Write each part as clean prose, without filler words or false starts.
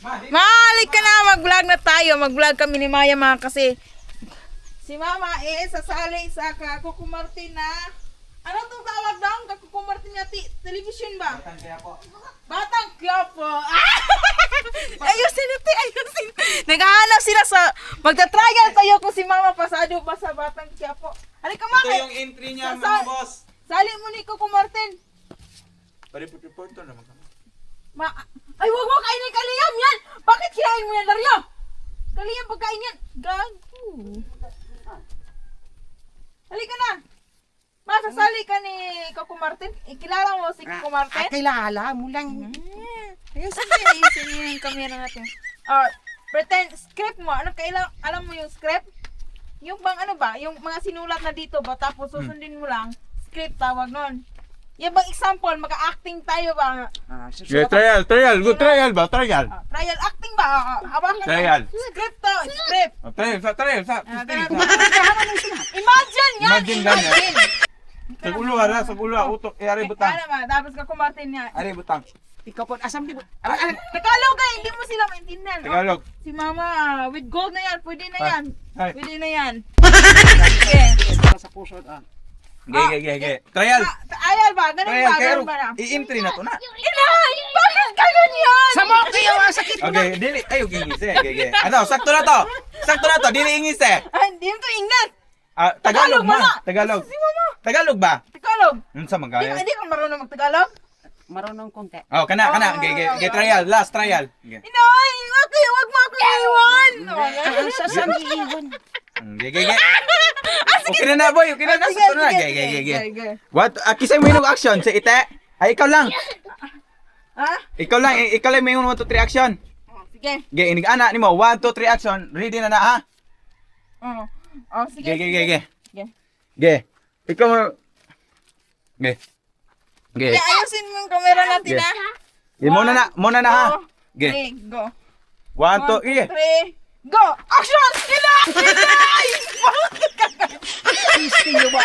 Malik ka na, mag-vlog na tayo. Mag-vlog kami ni Maya mga kasi si Mama sasali sa Kuko Martin na ano itong tawag daw? Kuko Martin na television ba? Batang Quiapo. Batang Quiapo. Ayusin natin, ayusin. Naghahanap sila sa magta-trial tayo kung si Mama pasado pa sa Batang Quiapo. Halika Ito Mama. yung entry niya mga boss. Sali mo ni Kuko Martin. Pa-report to naman kami. Ay, wag mo kainin kaliyam yan! Bakit kinain mo yan, Dario? Kaliyam pagkain yan. Gago. Halika na. Masasali ka ni Kuko Martin. Ikilala mo si Kuko Martin? Kilala mo lang. Ayusin niyo yung camera natin. Pretend, script mo. Ano kailang, alam mo yung script? Yung bang ano ba? Yung mga sinulat na dito ba? Tapos susundin mo lang. Script tawag nun. Yung bang example, mag-acting tayo ba? Yeah, trial. Good trial ba? Trial. Trial acting ba? Hawakan Trial. Script to, script. Trial. Imagine yan! Imagine lang yan. Sa ulo ara, utok. Ari butang. Ano ba? Tapos Kuko Martin niya. Ari butang. Ikaw po, asam di mo. Tagalog ka, hindi mo sila maintindihan. no? Tagalog. Si Mama, with gold na yan. Pwede na yan. Ay. Pwede na yan. Okay. Sa puso. Ge. Trial. Ayal ba? Ganun Trial ba? kayo. Ganun ba na? I-entry na to na. Inay! Bakit ganun yan? Sama kayo, sakit mo. Okay, dili. Ay, ingis ge. Ano, sakto na to. Dili ingis eh. Ay, hindi mo to ingnan. Tagalog ba na? ma. Tagalog. Si Mama. Tagalog ba? Tagalog. Unsa man kaya? Hindi ka marunong mag-Tagalog? Marunong konti. Oh, kana. Ge trial, last trial. Ge. Inay! Wag mo ako iwan! Sasam iiwan. Ge. Okay na boy. Okay na. Sakto na. Ge. What? Kisay mo yung action sa ite. Ay, ikaw lang. Ha? Ikaw lang may 1 2 3 action. Sige. Ge, inig ana nimo 1 2 3 action. Ready na ha? Sige. Ge. Sige. Ge. Ikaw mo. Ge. Kaya ayusin mo yung camera natin Ge. ha. Ge, muna na ha. Ge. 3, go. 1 2 ge. 3, go! Action! Inay! Please kayo ba?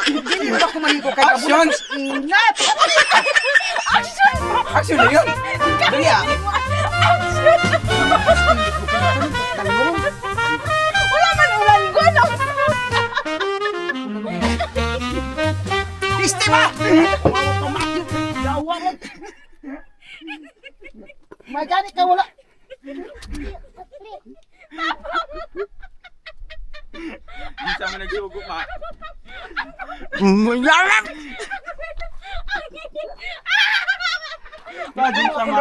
Hindi ba kumaligo kay Action! Ingat! Action! Action na yun. Dali ah. Action! Wala man ulan ko, no? Piste ba? Tumakyo. Yawa mo. Magani ka wala. Di sa man nagsugo pa. Yaram! Tajin sama.